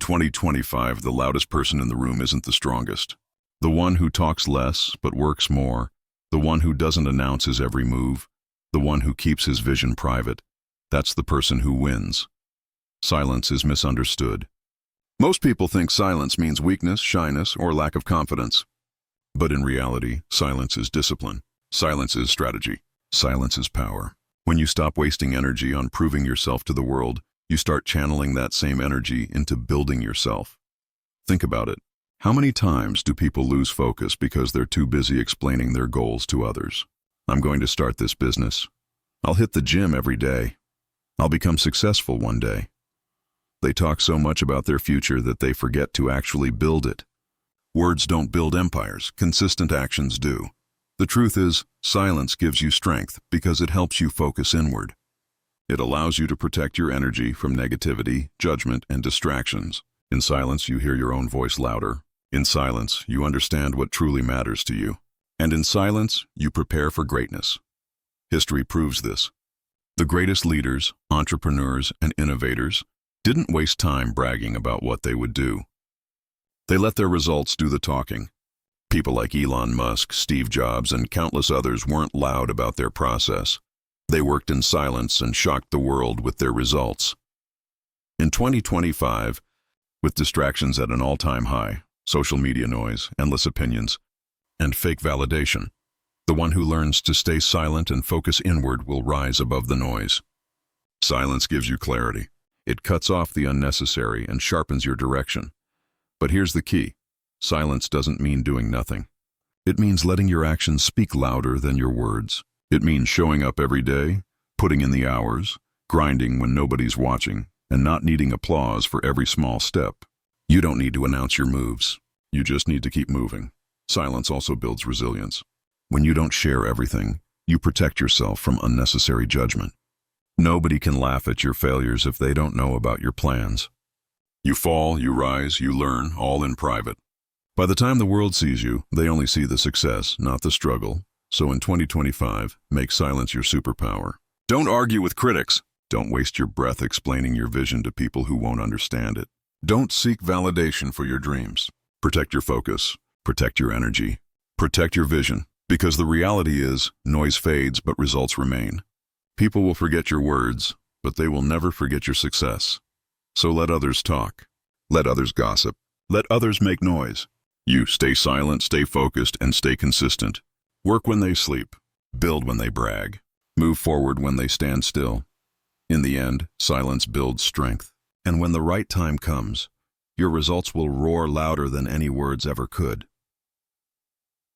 In 2025, the loudest person in the room isn't the strongest. The one who talks less but works more, the one who doesn't announce his every move, the one who keeps his vision private, that's the person who wins. Silence is misunderstood. Most people think silence means weakness, shyness, or lack of confidence. But in reality, silence is discipline. Silence is strategy. Silence is power. When you stop wasting energy on proving yourself to the world, you start channeling that same energy into building yourself. Think about it. How many times do people lose focus because they're too busy explaining their goals to others? I'm going to start this business. I'll hit the gym every day. I'll become successful one day. They talk so much about their future that they forget to actually build it. Words don't build empires, consistent actions do. The truth is, silence gives you strength because it helps you focus inward. It allows you to protect your energy from negativity, judgment, and distractions. In silence, you hear your own voice louder. In silence, you understand what truly matters to you. And in silence, you prepare for greatness. History proves this. The greatest leaders, entrepreneurs, and innovators didn't waste time bragging about what they would do. They let their results do the talking. People like Elon Musk, Steve Jobs, and countless others weren't loud about their process. They worked in silence and shocked the world with their results. In 2025, with distractions at an all-time high, social media noise, endless opinions, and fake validation, the one who learns to stay silent and focus inward will rise above the noise. Silence gives you clarity. It cuts off the unnecessary and sharpens your direction. But here's the key. Silence doesn't mean doing nothing. It means letting your actions speak louder than your words. It means showing up every day, putting in the hours, grinding when nobody's watching, and not needing applause for every small step. You don't need to announce your moves. You just need to keep moving. Silence also builds resilience. When you don't share everything, you protect yourself from unnecessary judgment. Nobody can laugh at your failures if they don't know about your plans. You fall, you rise, you learn, all in private. By the time the world sees you, they only see the success, not the struggle. So in 2025, make silence your superpower. Don't argue with critics. Don't waste your breath explaining your vision to people who won't understand it. Don't seek validation for your dreams. Protect your focus. Protect your energy. Protect your vision. Because the reality is, noise fades, but results remain. People will forget your words, but they will never forget your success. So let others talk. Let others gossip. Let others make noise. You stay silent, stay focused, and stay consistent. Work when they sleep. Build when they brag. Move forward when they stand still. In the end, silence builds strength. And when the right time comes, your results will roar louder than any words ever could.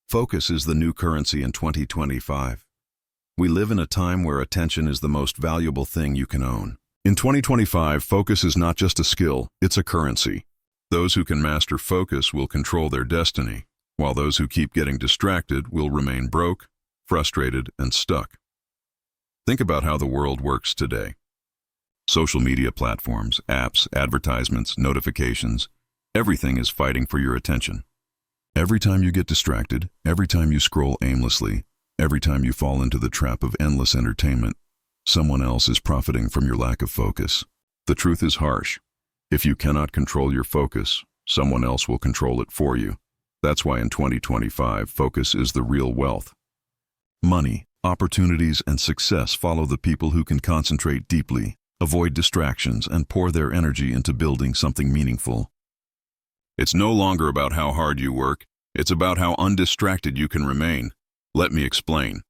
Focus is the new currency in 2025. We live in a time where attention is the most valuable thing you can own. In 2025, focus is not just a skill, it's a currency. Those who can master focus will control their destiny, while those who keep getting distracted will remain broke, frustrated, and stuck. Think about how the world works today. Social media platforms, apps, advertisements, notifications, everything is fighting for your attention. Every time you get distracted, every time you scroll aimlessly, every time you fall into the trap of endless entertainment, someone else is profiting from your lack of focus. The truth is harsh. If you cannot control your focus, someone else will control it for you. That's why in 2025, focus is the real wealth. Money, opportunities, and success follow the people who can concentrate deeply, avoid distractions, and pour their energy into building something meaningful. It's no longer about how hard you work, it's about how undistracted you can remain. Let me explain.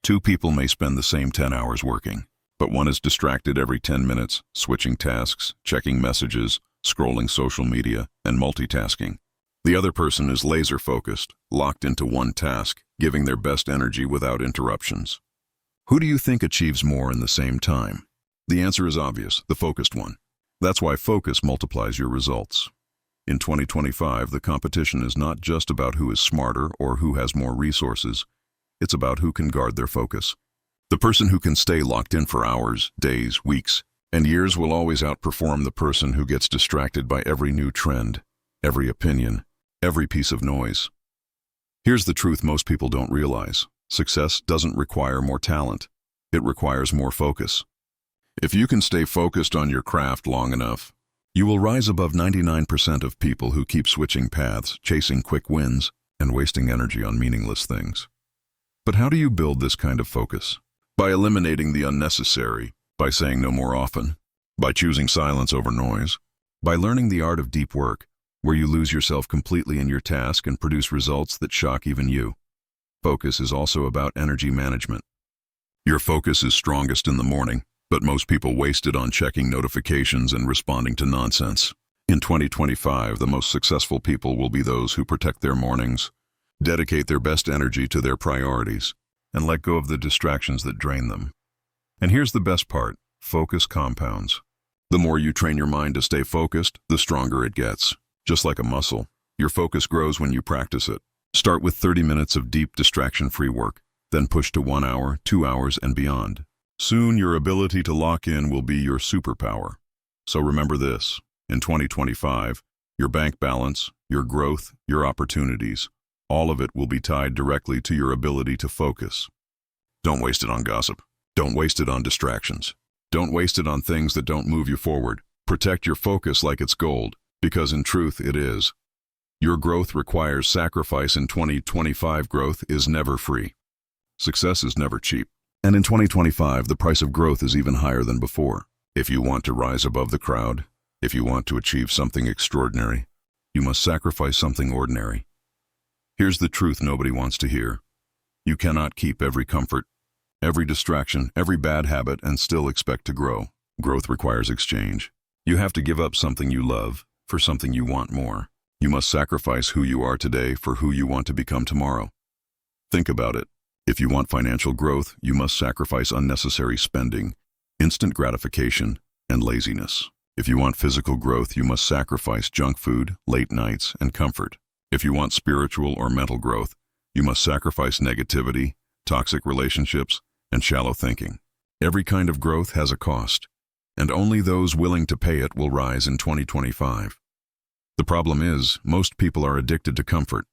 Two people may spend the same 10 hours working, but one is distracted every 10 minutes, switching tasks, checking messages, scrolling social media, and multitasking. The other person is laser-focused, locked into one task, giving their best energy without interruptions. Who do you think achieves more in the same time? The answer is obvious, the focused one. That's why focus multiplies your results. In 2025, the competition is not just about who is smarter or who has more resources. It's about who can guard their focus. The person who can stay locked in for hours, days, weeks, and years will always outperform the person who gets distracted by every new trend, every opinion, every piece of noise. Here's the truth most people don't realize. Success doesn't require more talent. It requires more focus. If you can stay focused on your craft long enough, You will rise above 99% of people who keep switching paths, chasing quick wins, and wasting energy on meaningless things. But how do you build this kind of focus? By eliminating the unnecessary, by saying no more often, by choosing silence over noise, by learning the art of deep work, where you lose yourself completely in your task and produce results that shock even you. Focus is also about energy management. Your focus is strongest in the morning, but most people waste it on checking notifications and responding to nonsense. In 2025, the most successful people will be those who protect their mornings, dedicate their best energy to their priorities, and let go of the distractions that drain them. And here's the best part: focus compounds. The more you train your mind to stay focused, the stronger it gets. Just like a muscle, your focus grows when you practice it. Start with 30 minutes of deep, distraction-free work, then push to 1 hour, 2 hours, and beyond. Soon, your ability to lock in will be your superpower. So remember this: in 2025, your bank balance, your growth, your opportunities, all of it will be tied directly to your ability to focus. Don't waste it on gossip. Don't waste it on distractions. Don't waste it on things that don't move you forward. Protect your focus like it's gold, because in truth it is. Your growth requires sacrifice. In 2025, growth is never free. Success is never cheap. And in 2025, the price of growth is even higher than before. If you want to rise above the crowd, if you want to achieve something extraordinary, you must sacrifice something ordinary. Here's the truth nobody wants to hear. You cannot keep every comfort, every distraction, every bad habit, and still expect to grow. Growth requires exchange. You have to give up something you love for something you want more. You must sacrifice who you are today for who you want to become tomorrow. Think about it. If you want financial growth, you must sacrifice unnecessary spending, instant gratification, and laziness. If you want physical growth, you must sacrifice junk food, late nights, and comfort. If you want spiritual or mental growth, you must sacrifice negativity, toxic relationships, and shallow thinking. Every kind of growth has a cost, and only those willing to pay it will rise in 2025. The problem is, most people are addicted to comfort.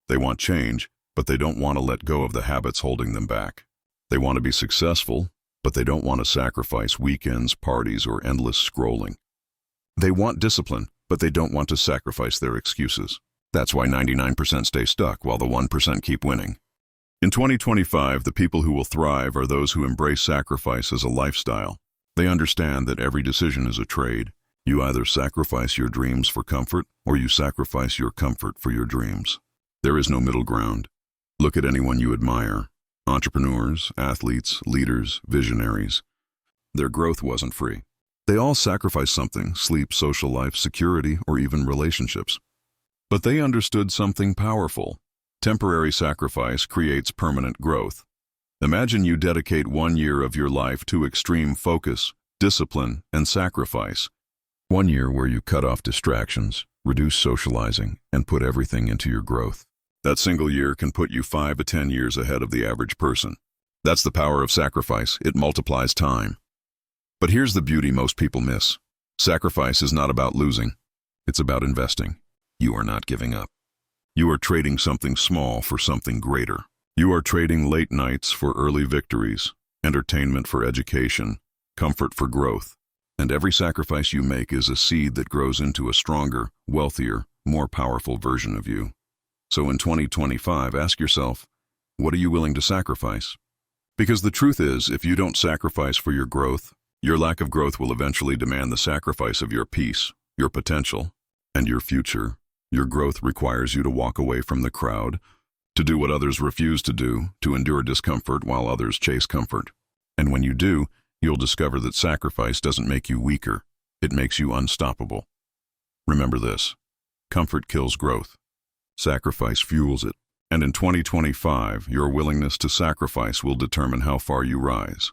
They want change, but they don't want to let go of the habits holding them back. They want to be successful, but they don't want to sacrifice weekends, parties, or endless scrolling. They want discipline, but they don't want to sacrifice their excuses. That's why 99% stay stuck while the 1% keep winning. In 2025, the people who will thrive are those who embrace sacrifice as a lifestyle. They understand that every decision is a trade. You either sacrifice your dreams for comfort, or you sacrifice your comfort for your dreams. There is no middle ground. Look at anyone you admire. Entrepreneurs, athletes, leaders, visionaries. Their growth wasn't free. They all sacrificed something: sleep, social life, security, or even relationships. But they understood something powerful. Temporary sacrifice creates permanent growth. Imagine you dedicate 1 year of your life to extreme focus, discipline, and sacrifice. 1 year where you cut off distractions, reduce socializing, and put everything into your growth. That single year can put you 5 to 10 years ahead of the average person. That's the power of sacrifice. It multiplies time. But here's the beauty most people miss. Sacrifice is not about losing. It's about investing. You are not giving up. You are trading something small for something greater. You are trading late nights for early victories, entertainment for education, comfort for growth. And every sacrifice you make is a seed that grows into a stronger, wealthier, more powerful version of you. So in 2025, ask yourself, what are you willing to sacrifice? Because the truth is, if you don't sacrifice for your growth, your lack of growth will eventually demand the sacrifice of your peace, your potential, and your future. Your growth requires you to walk away from the crowd, to do what others refuse to do, to endure discomfort while others chase comfort. And when you do, you'll discover that sacrifice doesn't make you weaker. It makes you unstoppable. Remember this: comfort kills growth. Sacrifice fuels it. And in 2025, your willingness to sacrifice will determine how far you rise.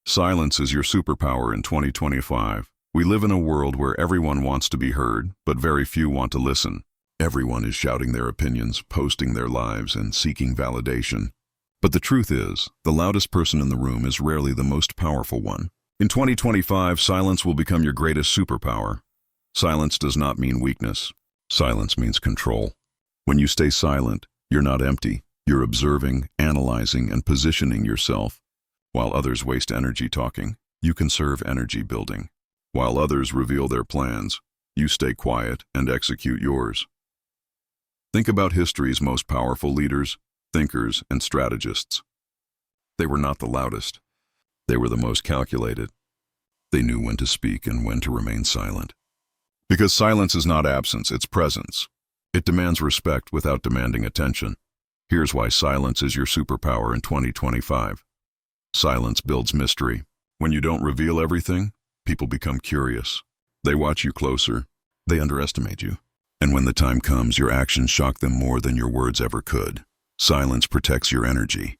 Silence is your superpower in 2025. We live in a world where everyone wants to be heard, but very few want to listen. Everyone is shouting their opinions, posting their lives, and seeking validation. But the truth is, the loudest person in the room is rarely the most powerful one. In 2025, silence will become your greatest superpower. Silence does not mean weakness. Silence means control. When you stay silent, you're not empty. You're observing, analyzing, and positioning yourself. While others waste energy talking, you conserve energy building. While others reveal their plans, you stay quiet and execute yours. Think about history's most powerful leaders, thinkers, and strategists. They were not the loudest. They were the most calculated. They knew when to speak and when to remain silent. Because silence is not absence, it's presence. It demands respect without demanding attention. Here's why silence is your superpower in 2025. Silence builds mystery. When you don't reveal everything, people become curious. They watch you closer. They underestimate you. And when the time comes, your actions shock them more than your words ever could. Silence protects your energy.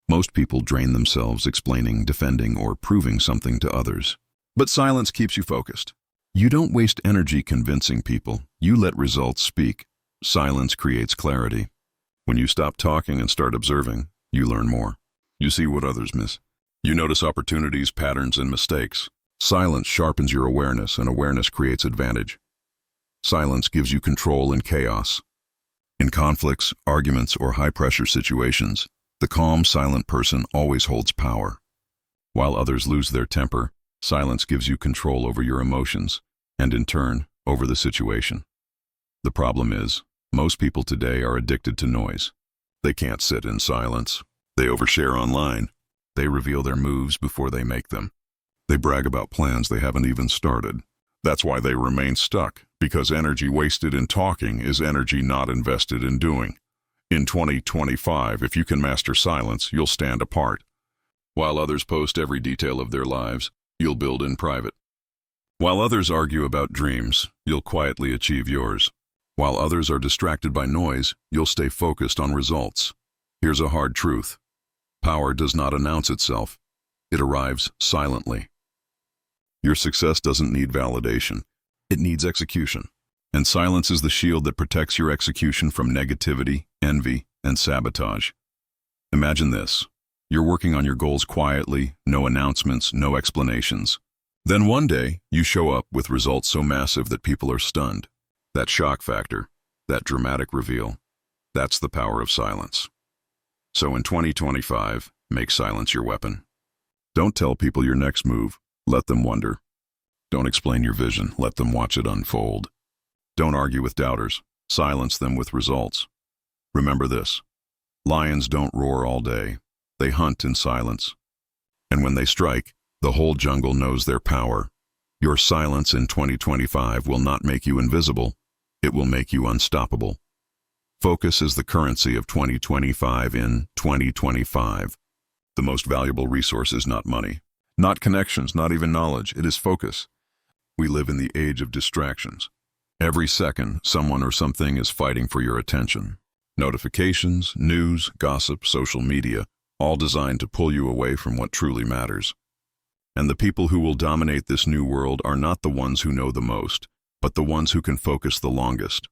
Most people drain themselves explaining, defending, or proving something to others. But silence keeps you focused. You don't waste energy convincing people. You let results speak. Silence creates clarity. When you stop talking and start observing, you learn more. You see what others miss. You notice opportunities, patterns, and mistakes. Silence sharpens your awareness, and awareness creates advantage. Silence gives you control in chaos. In conflicts, arguments, or high-pressure situations, the calm, silent person always holds power. While others lose their temper, silence gives you control over your emotions, and in turn, over the situation. The problem is, most people today are addicted to noise. They can't sit in silence. They overshare online. They reveal their moves before they make them. They brag about plans they haven't even started. That's why they remain stuck, because energy wasted in talking is energy not invested in doing. In 2025, if you can master silence, you'll stand apart. While others post every detail of their lives, you'll build in private. While others argue about dreams, you'll quietly achieve yours. While others are distracted by noise, you'll stay focused on results. Here's a hard truth. Power does not announce itself. It arrives silently. Your success doesn't need validation. It needs execution. And silence is the shield that protects your execution from negativity, envy, and sabotage. Imagine this. You're working on your goals quietly, no announcements, no explanations. Then one day, you show up with results so massive that people are stunned. That shock factor, that dramatic reveal, that's the power of silence. So in 2025, make silence your weapon. Don't tell people your next move. Let them wonder. Don't explain your vision. Let them watch it unfold. Don't argue with doubters. Silence them with results. Remember this. Lions don't roar all day. They hunt in silence. And when they strike, the whole jungle knows their power. Your silence in 2025 will not make you invisible. It will make you unstoppable. Focus is the currency of 2025 in 2025. The most valuable resource is not money, not connections, not even knowledge. It is focus. We live in the age of distractions. Every second, someone or something is fighting for your attention. Notifications, news, gossip, social media, all designed to pull you away from what truly matters. And the people who will dominate this new world are not the ones who know the most, but the ones who can focus the longest.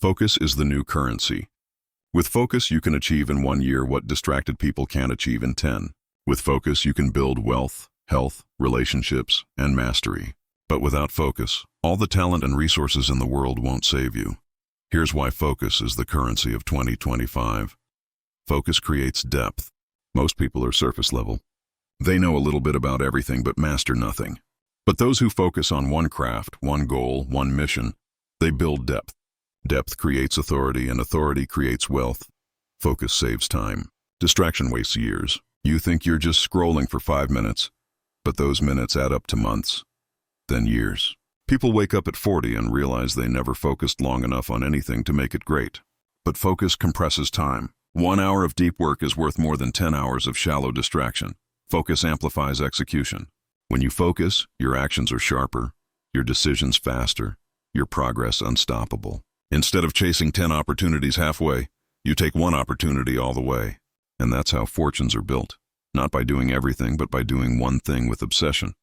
Focus is the new currency. With focus, you can achieve in 1 year what distracted people can't achieve in 10. With focus, you can build wealth, health, relationships, and mastery. But without focus, all the talent and resources in the world won't save you. Here's why focus is the currency of 2025. Focus creates depth. Most people are surface level. They know a little bit about everything but master nothing. But those who focus on one craft, one goal, one mission, they build depth. Depth creates authority, and authority creates wealth. Focus saves time. Distraction wastes years. You think you're just scrolling for 5 minutes, but those minutes add up to months, then years. People wake up at 40 and realize they never focused long enough on anything to make it great. But focus compresses time. 1 hour of deep work is worth more than 10 hours of shallow distraction. Focus amplifies execution. When you focus, your actions are sharper, your decisions faster, your progress unstoppable. Instead of chasing 10 opportunities halfway, you take one opportunity all the way. And that's how fortunes are built. Not by doing everything, but by doing one thing with obsession.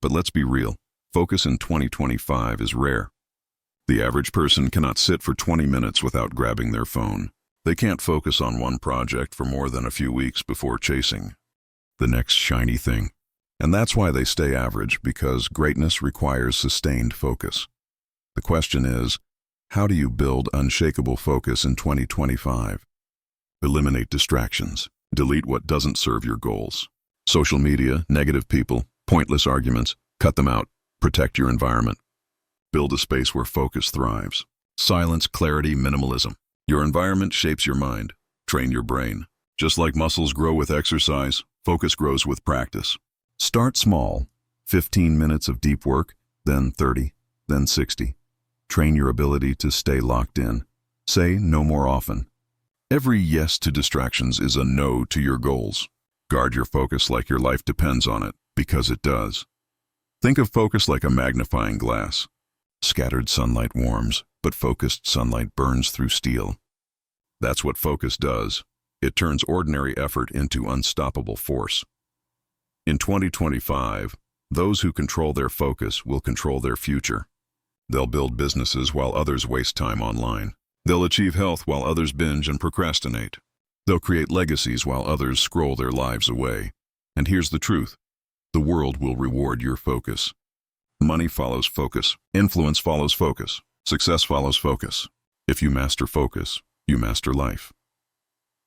But let's be real. Focus in 2025 is rare. The average person cannot sit for 20 minutes without grabbing their phone. They can't focus on one project for more than a few weeks before chasing the next shiny thing. And that's why they stay average, because greatness requires sustained focus. The question is, how do you build unshakable focus in 2025? Eliminate distractions. Delete what doesn't serve your goals. Social media, negative people, pointless arguments, cut them out. Protect your environment. Build a space where focus thrives. Silence, clarity, minimalism. Your environment shapes your mind. Train your brain. Just like muscles grow with exercise, focus grows with practice. Start small. 15 minutes of deep work, then 30, then 60. Train your ability to stay locked in. Say no more often. Every yes to distractions is a no to your goals. Guard your focus like your life depends on it, because it does. Think of focus like a magnifying glass. Scattered sunlight warms, but focused sunlight burns through steel. That's what focus does. It turns ordinary effort into unstoppable force. In 2025, those who control their focus will control their future. They'll build businesses while others waste time online. They'll achieve health while others binge and procrastinate. They'll create legacies while others scroll their lives away. And here's the truth. The world will reward your focus. Money follows focus. Influence follows focus. Success follows focus. If you master focus, you master life.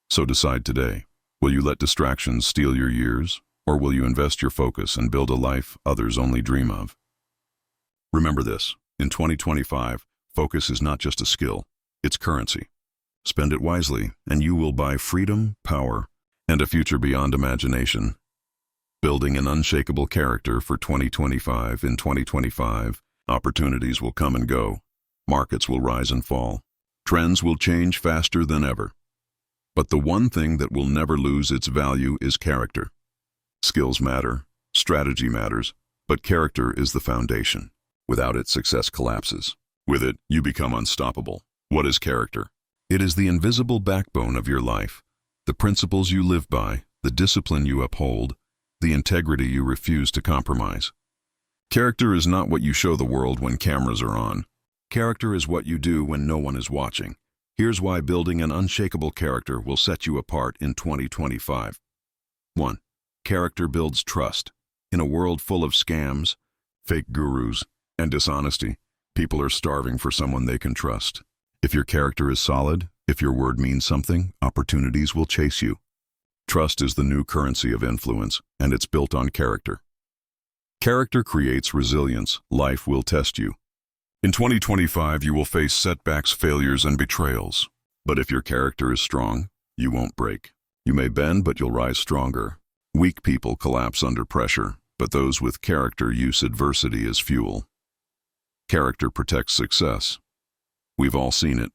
So decide today. Will you let distractions steal your years, or will you invest your focus and build a life others only dream of? Remember this. In 2025, focus is not just a skill. It's currency. Spend it wisely, and you will buy freedom, power, and a future beyond imagination. Building an unshakable character for 2025. In 2025, opportunities will come and go. Markets will rise and fall. Trends will change faster than ever. But the one thing that will never lose its value is character. Skills matter, strategy matters, but character is the foundation. Without it, success collapses. With it, you become unstoppable. What is character? It is the invisible backbone of your life, the principles you live by, the discipline you uphold, the integrity you refuse to compromise. Character is not what you show the world when cameras are on. Character is what you do when no one is watching. Here's why building an unshakable character will set you apart in 2025. 1. Character builds trust. In a world full of scams, fake gurus, and dishonesty, people are starving for someone they can trust. If your character is solid, if your word means something, opportunities will chase you. Trust is the new currency of influence, and it's built on character. Character creates resilience. Life will test you. In 2025, you will face setbacks, failures, and betrayals. But if your character is strong, you won't break. You may bend, but you'll rise stronger. Weak people collapse under pressure, but those with character use adversity as fuel. Character protects success. We've all seen it.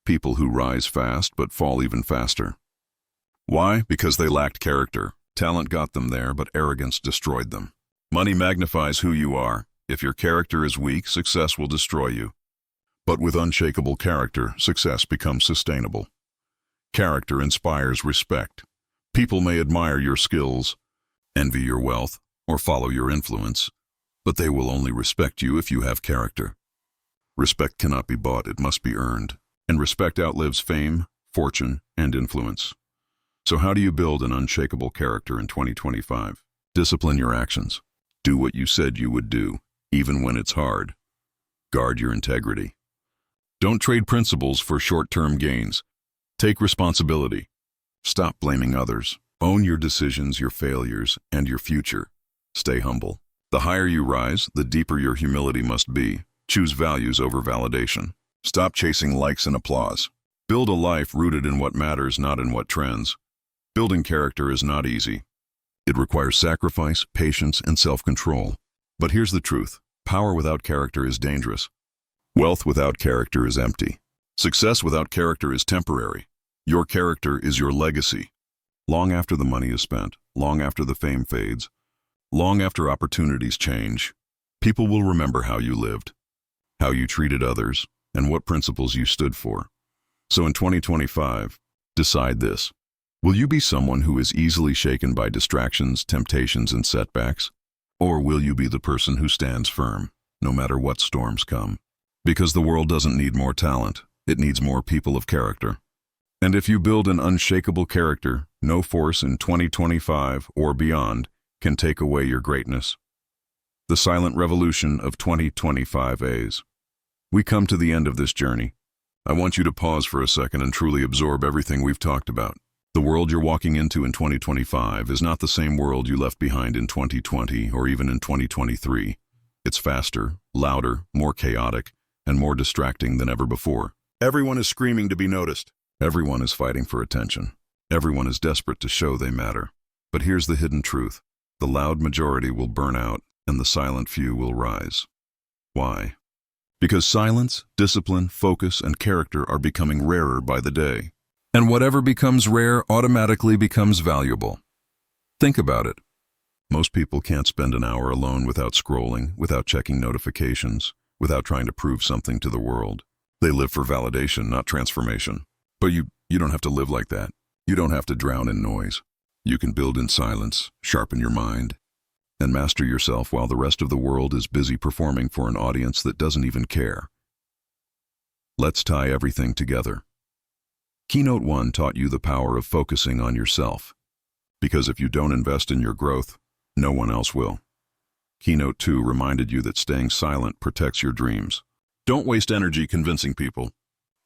People who rise fast but fall even faster. Why? Because they lacked character. Talent got them there, but arrogance destroyed them. Money magnifies who you are. If your character is weak, success will destroy you. But with unshakable character, success becomes sustainable. Character inspires respect. People may admire your skills, envy your wealth, or follow your influence, but they will only respect you if you have character. Respect cannot be bought, it must be earned. And respect outlives fame, fortune, and influence. So how do you build an unshakable character in 2025? Discipline your actions. Do what you said you would do, even when it's hard. Guard your integrity. Don't trade principles for short-term gains. Take responsibility. Stop blaming others. Own your decisions, your failures, and your future. Stay humble. The higher you rise, the deeper your humility must be. Choose values over validation. Stop chasing likes and applause. Build a life rooted in what matters, not in what trends. Building character is not easy. It requires sacrifice, patience, and self-control. But here's the truth. Power without character is dangerous. Wealth without character is empty. Success without character is temporary. Your character is your legacy. Long after the money is spent, long after the fame fades, long after opportunities change, people will remember how you lived, how you treated others, and what principles you stood for. So in 2025, decide this. Will you be someone who is easily shaken by distractions, temptations, and setbacks? Or will you be the person who stands firm, no matter what storms come? Because the world doesn't need more talent, it needs more people of character. And if you build an unshakable character, no force in 2025 or beyond can take away your greatness. The silent revolution of 2025's. We come to the end of this journey. I want you to pause for a second and truly absorb everything we've talked about. The world you're walking into in 2025 is not the same world you left behind in 2020 or even in 2023. It's faster, louder, more chaotic, and more distracting than ever before. Everyone is screaming to be noticed. Everyone is fighting for attention. Everyone is desperate to show they matter. But here's the hidden truth. The loud majority will burn out, and the silent few will rise. Why? Because silence, discipline, focus, and character are becoming rarer by the day. And whatever becomes rare automatically becomes valuable. Think about it. Most people can't spend an hour alone without scrolling, without checking notifications, without trying to prove something to the world. They live for validation, not transformation. But you don't have to live like that. You don't have to drown in noise. You can build in silence, sharpen your mind, and master yourself while the rest of the world is busy performing for an audience that doesn't even care. Let's tie everything together. Keynote 1 taught you the power of focusing on yourself. Because if you don't invest in your growth, no one else will. Keynote 2 reminded you that staying silent protects your dreams. Don't waste energy convincing people.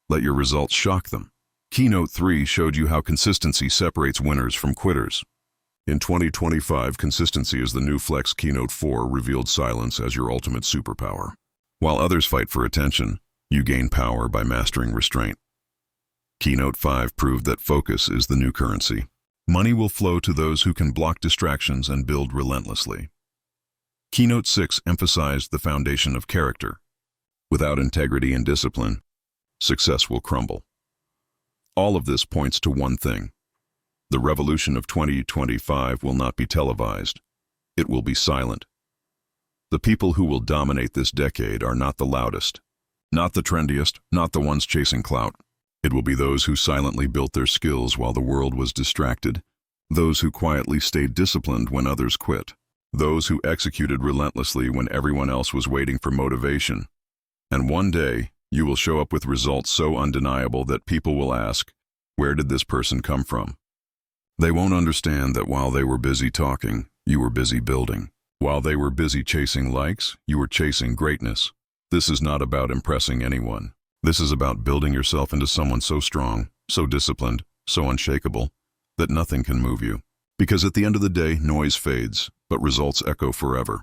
Let your results shock them. Keynote 3 showed you how consistency separates winners from quitters. In 2025, consistency is the new flex. Keynote 4 revealed silence as your ultimate superpower. While others fight for attention, you gain power by mastering restraint. Keynote 5 proved that focus is the new currency. Money will flow to those who can block distractions and build relentlessly. Keynote 6 emphasized the foundation of character. Without integrity and discipline, success will crumble. All of this points to one thing. The revolution of 2025 will not be televised. It will be silent. The people who will dominate this decade are not the loudest, not the trendiest, not the ones chasing clout. It will be those who silently built their skills while the world was distracted, those who quietly stayed disciplined when others quit, those who executed relentlessly when everyone else was waiting for motivation. And one day, you will show up with results so undeniable that people will ask, where did this person come from? They won't understand that while they were busy talking, you were busy building. While they were busy chasing likes, you were chasing greatness. This is not about impressing anyone. This is about building yourself into someone so strong, so disciplined, so unshakable, that nothing can move you. Because at the end of the day, noise fades, but results echo forever.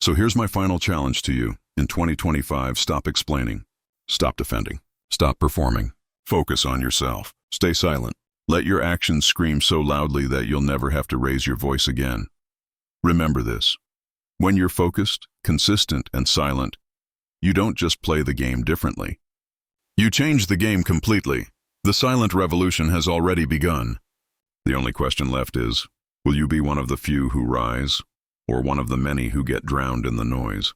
So here's my final challenge to you. In 2025, stop explaining. Stop defending. Stop performing. Focus on yourself. Stay silent. Let your actions scream so loudly that you'll never have to raise your voice again. Remember this. When you're focused, consistent, and silent, you don't just play the game differently. You change the game completely. The silent revolution has already begun. The only question left is, will you be one of the few who rise, or one of the many who get drowned in the noise?